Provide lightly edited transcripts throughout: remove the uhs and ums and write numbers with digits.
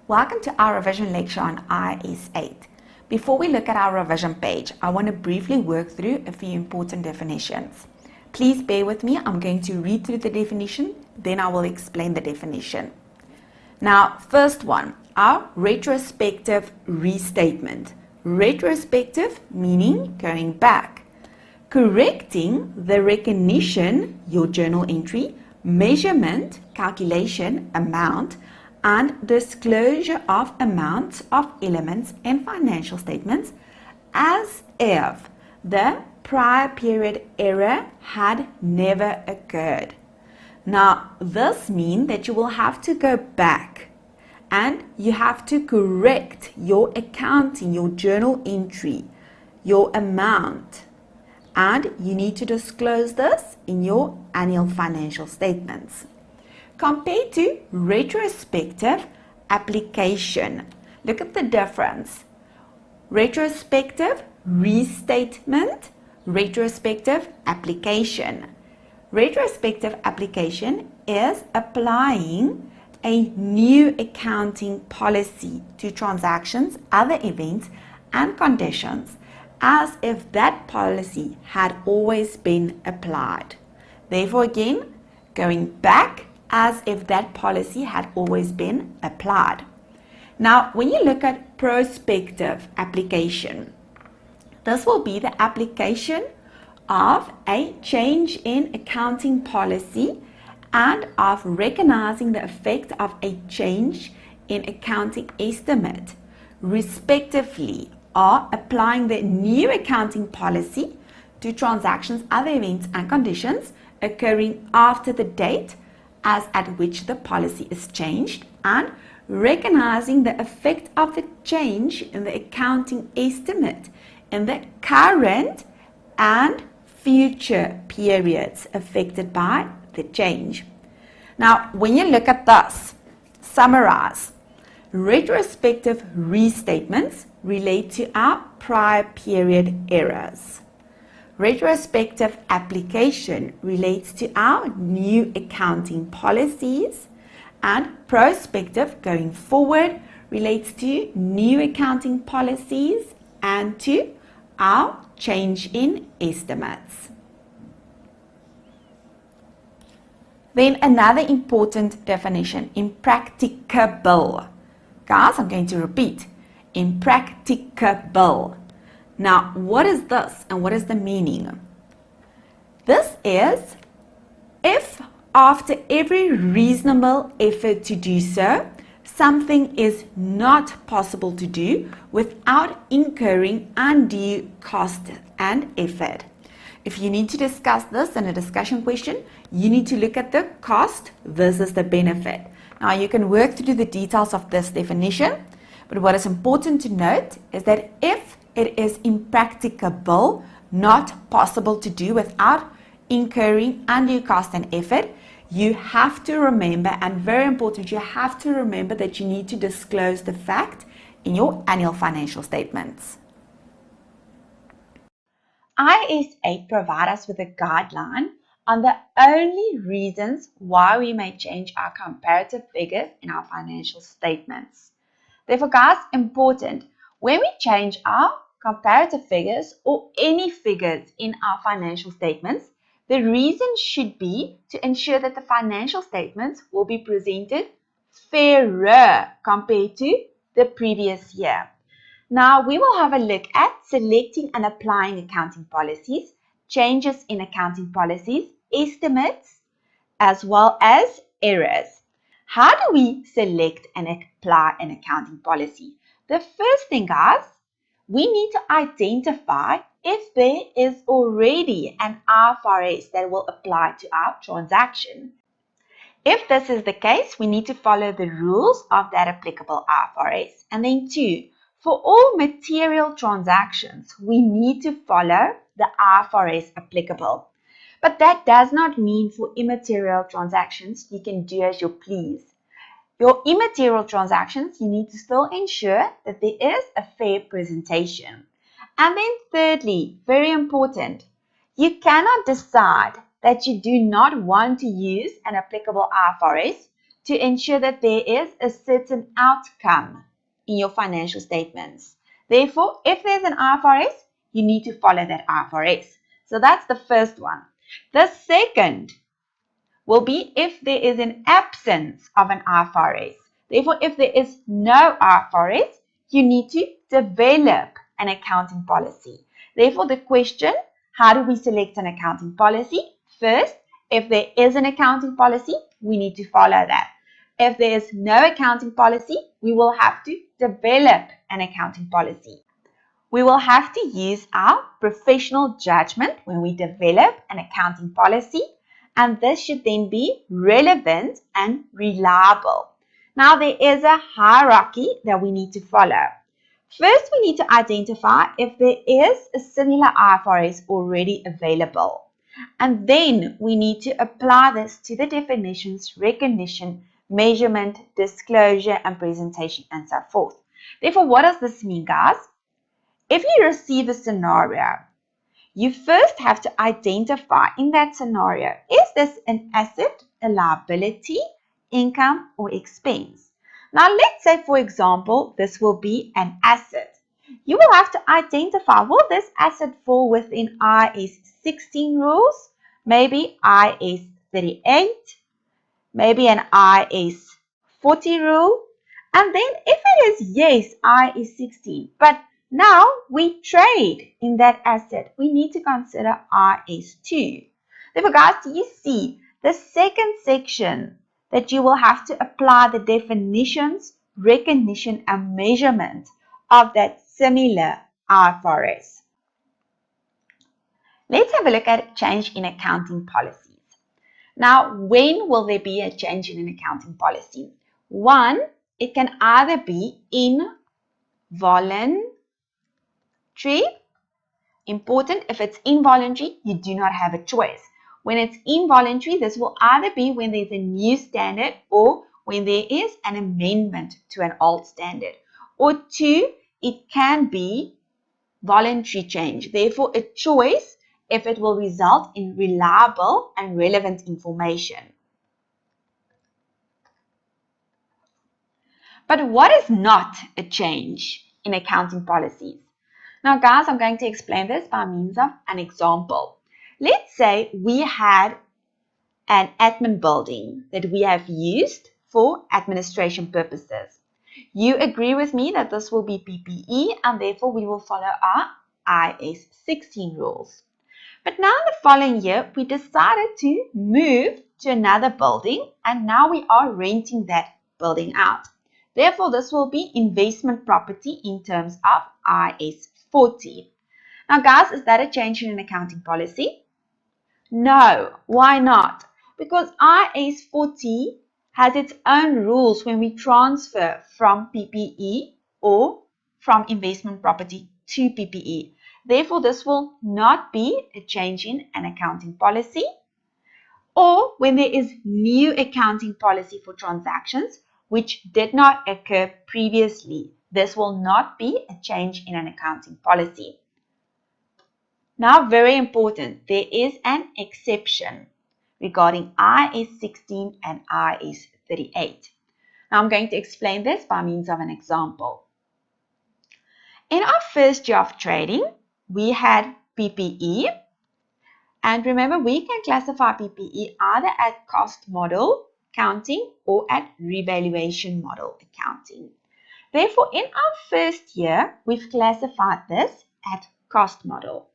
Welcome to our revision lecture on IAS 8. Before we look at our revision page, I want to briefly work through a few important definitions. Please bear with me. I'm going to read through the definition, then I will explain the definition. Now, first one, our retrospective restatement. Retrospective meaning going back. Correcting the recognition, your journal entry, measurement, calculation, amount, and disclosure of amounts of elements in financial statements as if the prior period error had never occurred. Now, this means that you will have to go back and you have to correct your accounting, your journal entry, your amount, and you need to disclose this in your annual financial statements. Compared to retrospective application, look at the difference. Retrospective restatement, retrospective application. Retrospective application is applying a new accounting policy to transactions, other events, and conditions as if that policy had always been applied. Therefore, again, going back as if that policy had always been applied. Now, when you look at prospective application, this will be the application of a change in accounting policy and of recognizing the effect of a change in accounting estimate, respectively, or applying the new accounting policy to transactions, other events, and conditions occurring after the date as at which the policy is changed, and recognizing the effect of the change in the accounting estimate in the current and future periods affected by the change. Now, when you look at this, summarize. Retrospective restatements relate to our prior period errors. Retrospective application relates to our new accounting policies, and prospective going forward relates to new accounting policies and to our change in estimates. Then another important definition, impracticable. Guys, I'm going to repeat, impracticable. Now, what is this and what is the meaning? This is if after every reasonable effort to do so, something is not possible to do without incurring undue cost and effort. If you need to discuss this in a discussion question, you need to look at the cost versus the benefit. Now, you can work through the details of this definition, but what is important to note is that if it is impracticable, not possible to do without incurring undue cost and effort, you have to remember, and very important, you have to remember that you need to disclose the fact in your annual financial statements. IAS 8 provides us with a guideline on the only reasons why we may change our comparative figures in our financial statements. Therefore, guys, important, when we change our comparative figures or any figures in our financial statements, the reason should be to ensure that the financial statements will be presented fairer compared to the previous year. Now, we will have a look at selecting and applying accounting policies, changes in accounting policies, estimates, as well as errors. How do we select and apply an accounting policy? The first thing, guys, we need to identify if there is already an IFRS that will apply to our transaction. If this is the case, we need to follow the rules of that applicable IFRS. And then 2, for all material transactions, we need to follow the IFRS applicable. But that does not mean for immaterial transactions, you can do as you please. Your immaterial transactions, you need to still ensure that there is a fair presentation. And then thirdly, very important, you cannot decide that you do not want to use an applicable IFRS to ensure that there is a certain outcome in your financial statements. Therefore, if there's an IFRS, you need to follow that IFRS. So that's the first one. The second will be if there is an absence of an IFRS. Therefore, if there is no IFRS, you need to develop an accounting policy. Therefore, the question, how do we select an accounting policy? First, if there is an accounting policy, we need to follow that. If there is no accounting policy, we will have to develop an accounting policy. We will have to use our professional judgment when we develop an accounting policy, and this should then be relevant and reliable. Now, there is a hierarchy that we need to follow. First, we need to identify if there is a similar IFRS already available. And then we need to apply this to the definitions, recognition, measurement, disclosure, and presentation, and so forth. Therefore, what does this mean, guys? If you receive a scenario, you first have to identify in that scenario, is this an asset, a liability, income, or expense? Now, let's say, for example, this will be an asset. You will have to identify, will this asset fall within IAS 16 rules, maybe IAS 38, maybe an IAS 40 rule, and then if it is yes, IAS 16, but now we trade in that asset, we need to consider IAS 2. Therefore, guys, do you see the second section that you will have to apply the definitions, recognition, and measurement of that similar IFRS? Let's have a look at change in accounting policies. Now, when will there be a change in an accounting policy? One, it can either be involuntary. Important, if it's involuntary, you do not have a choice. When it's involuntary, this will either be when there's a new standard or when there is an amendment to an old standard. Or two, it can be voluntary change, therefore a choice if it will result in reliable and relevant information. But what is not a change in accounting policies? Now, guys, I'm going to explain this by means of an example. Let's say we had an admin building that we have used for administration purposes. You agree with me that this will be PPE and therefore we will follow our IAS 16 rules. But now in the following year, we decided to move to another building and now we are renting that building out. Therefore, this will be investment property in terms of IAS 40. Now, guys, is that a change in an accounting policy? No. Why not? Because IAS 40 has its own rules when we transfer from PPE or from investment property to PPE. Therefore, this will not be a change in an accounting policy. Or when there is new accounting policy for transactions which did not occur previously, this will not be a change in an accounting policy. Now, very important, there is an exception regarding IAS 16 and IAS 38. Now, I'm going to explain this by means of an example. In our first year of trading, we had PPE. And remember, we can classify PPE either at cost model accounting or at revaluation model accounting. Therefore, in our first year, we've classified this at cost model.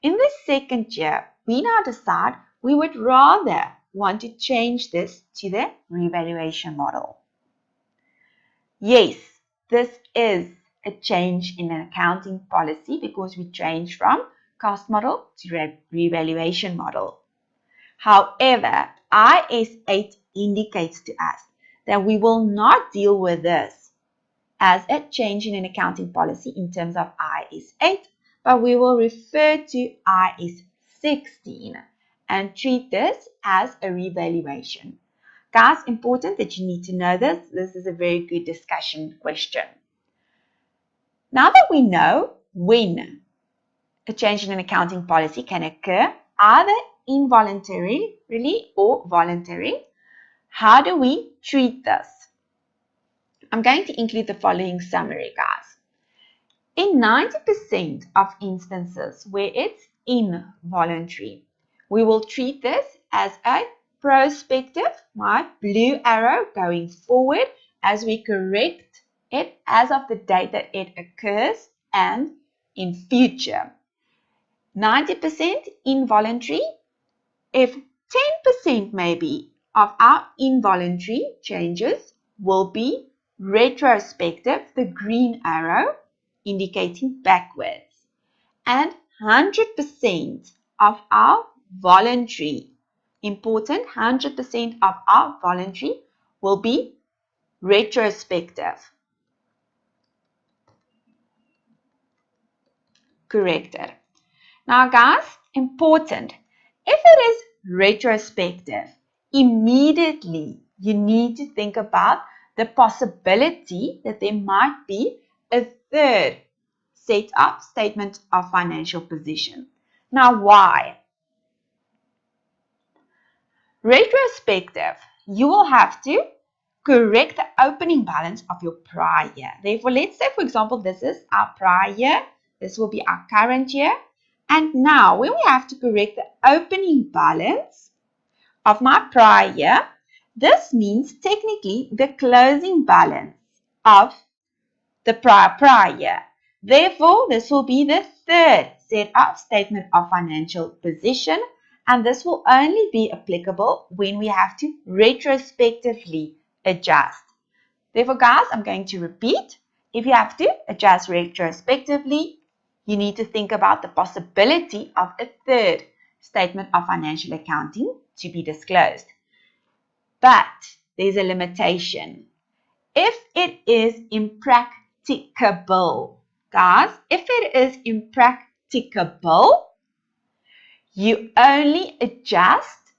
In the second year, we now decide we would rather want to change this to the revaluation model. Yes, this is a change in an accounting policy because we changed from cost model to revaluation model. However, IAS 8 indicates to us that we will not deal with this as a change in an accounting policy in terms of IAS 8, but we will refer to IAS 16 and treat this as a revaluation. Guys, important that you need to know this. This is a very good discussion question. Now that we know when a change in an accounting policy can occur, either involuntarily or voluntary. How do we treat this? I'm going to include the following summary, guys. In 90% of instances where it's involuntary, we will treat this as a prospective, my blue arrow going forward as we correct it as of the date that it occurs and in future. 90% involuntary. If 10% maybe of our involuntary changes will be retrospective, the green arrow indicating backwards, and 100% of our voluntary, important, 100% of our voluntary will be retrospective, corrected. Now guys, important, if it is retrospective, immediately you need to think about the possibility that there might be a third set up statement of financial position. Now why? Retrospective, you will have to correct the opening balance of your prior year. Therefore, let's say, for example, this is our prior year. This will be our current year. And now, when we have to correct the opening balance of my prior year, this means technically the closing balance of the prior year. Therefore, this will be the third set of statement of financial position, and this will only be applicable when we have to retrospectively adjust. Therefore, guys, I'm going to repeat. If you have to adjust retrospectively, you need to think about the possibility of a third statement of financial accounting to be disclosed. But there's a limitation. If it is impracticable, guys, if it is impracticable, you only adjust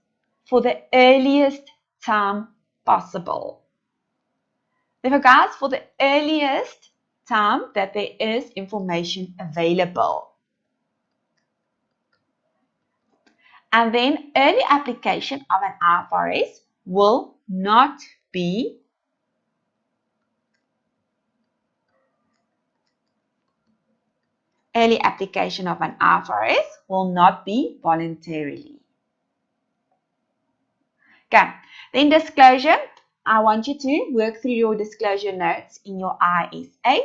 for the earliest time possible. Therefore, guys, for the earliest time that there is information available. And then early application of an IFRS will not be voluntarily. Okay, then disclosure. I want you to work through your disclosure notes in your IAS 8.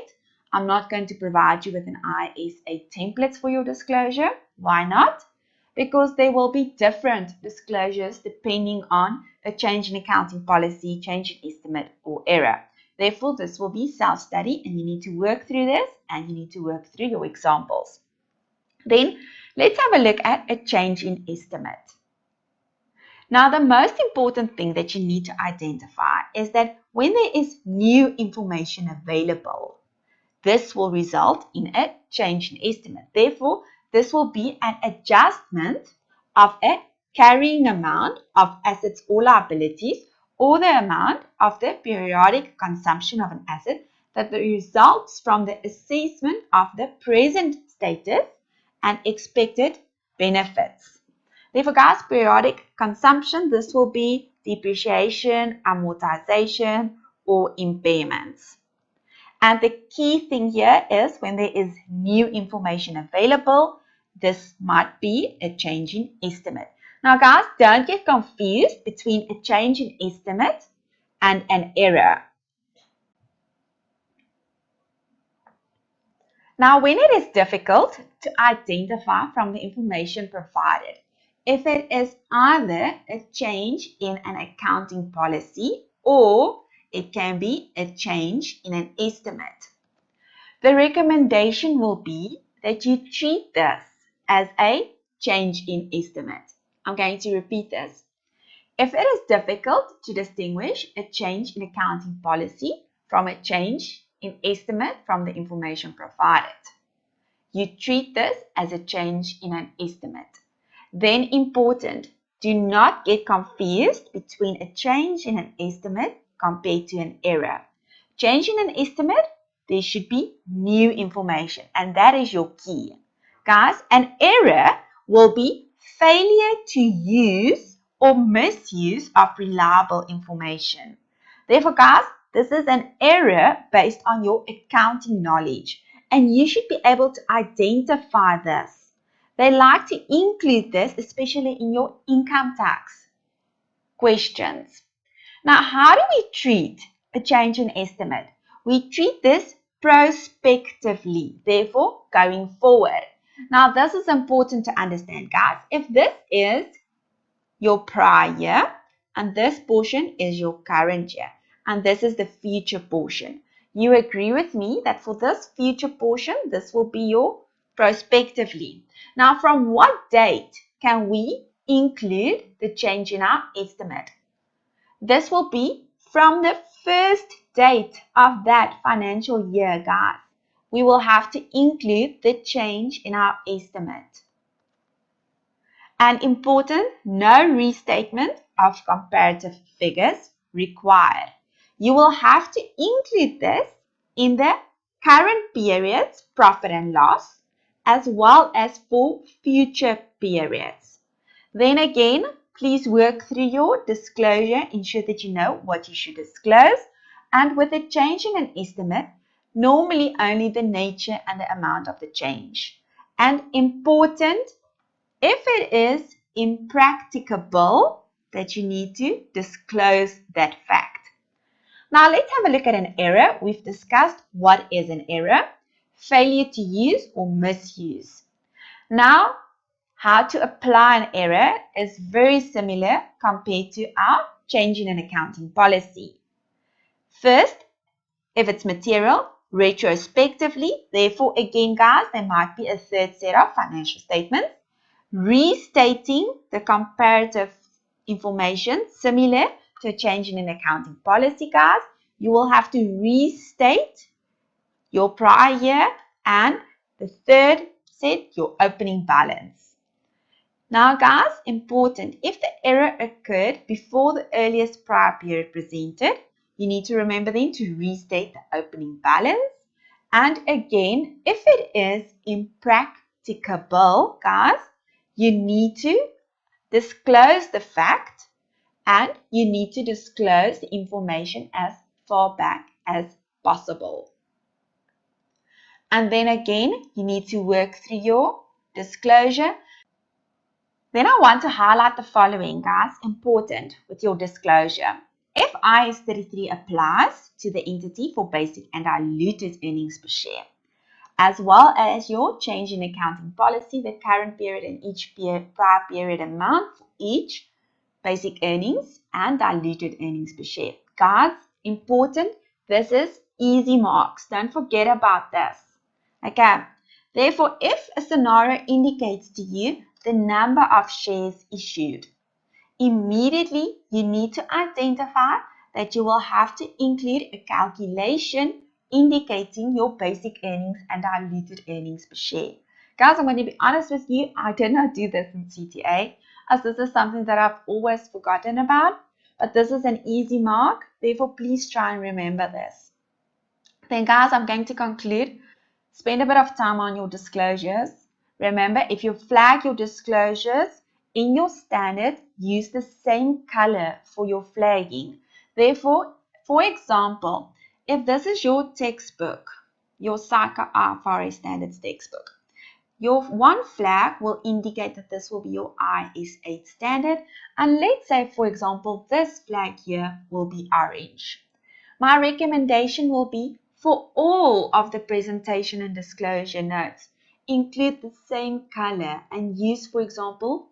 I'm not going to provide you with an IAS 8 templates for your disclosure. Why not? Because there will be different disclosures depending on a change in accounting policy, change in estimate, or error. Therefore, this will be self-study and you need to work through this and you need to work through your examples. Then, let's have a look at a change in estimate. Now, the most important thing that you need to identify is that when there is new information available, this will result in a change in estimate. Therefore, this will be an adjustment of a carrying amount of assets or liabilities or the amount of the periodic consumption of an asset that results from the assessment of the present status and expected benefits. Therefore, guys, periodic consumption, this will be depreciation, amortization, or impairments. And the key thing here is when there is new information available, this might be a change in estimate. Now, guys, don't get confused between a change in estimate and an error. Now, when it is difficult to identify from the information provided, if it is either a change in an accounting policy or it can be a change in an estimate, the recommendation will be that you treat this as a change in estimate. I'm going to repeat this. If it is difficult to distinguish a change in accounting policy from a change in estimate from the information provided, you treat this as a change in an estimate. Then important, do not get confused between a change in an estimate compared to an error. Change in an estimate, there should be new information, and that is your key. Guys, an error will be failure to use or misuse of reliable information. Therefore, guys, this is an error based on your accounting knowledge, and you should be able to identify this. They like to include this, especially in your income tax questions. Now, how do we treat a change in estimate? We treat this prospectively, therefore going forward. Now, this is important to understand, guys. If this is your prior year, and this portion is your current year, and this is the future portion. You agree with me that for this future portion, this will be your prospectively. Now, from what date can we include the change in our estimate? This will be from the first date of that financial year, guys. We will have to include the change in our estimate. And important, no restatement of comparative figures required. You will have to include this in the current period's profit and loss, as well as for future periods. Then again, please work through your disclosure, ensure that you know what you should disclose, and with a change in an estimate, normally only the nature and the amount of the change. And important, if it is impracticable, that you need to disclose that fact. Now let's have a look at an error. We've discussed what is an error, failure to use or misuse. Now, how to apply an error is very similar compared to our change in an accounting policy. First, if it's material, retrospectively, therefore again guys, there might be a third set of financial statements. Restating the comparative information similar to a change in an accounting policy, guys. You will have to restate your prior year, and the third set, your opening balance. Now, guys, important, if the error occurred before the earliest prior period presented, you need to remember then to restate the opening balance. And again, if it is impracticable, guys, you need to disclose the fact, and you need to disclose the information as far back as possible. And then again, you need to work through your disclosure. Then I want to highlight the following, guys, important with your disclosure. If IAS 33 applies to the entity for basic and diluted earnings per share, as well as your change in accounting policy, the current period and each prior period amount for each basic earnings and diluted earnings per share. Guys, important, this is easy marks. Don't forget about this. Okay, therefore, if a scenario indicates to you the number of shares issued, immediately you need to identify that you will have to include a calculation indicating your basic earnings and diluted earnings per share. Guys, I'm going to be honest with you, I did not do this in CTA, as this is something that I've always forgotten about, but this is an easy mark, therefore please try and remember this. Then guys, I'm going to conclude. Spend a bit of time on your disclosures. Remember, if you flag your disclosures in your standard, use the same color for your flagging. Therefore, for example, if this is your textbook, your Psycho IFRS Standards textbook, your one flag will indicate that this will be your IAS 8 standard. And let's say, for example, this flag here will be orange. My recommendation will be for all of the presentation and disclosure notes, include the same color and use, for example,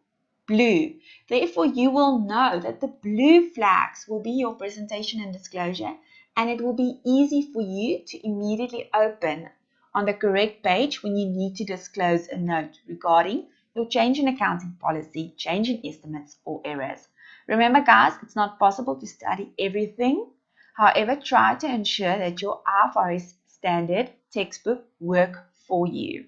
blue. Therefore, you will know that the blue flags will be your presentation and disclosure, and it will be easy for you to immediately open on the correct page when you need to disclose a note regarding your change in accounting policy, change in estimates, or errors. Remember, guys, it's not possible to study everything. However, try to ensure that your IFRS standard textbook work for you.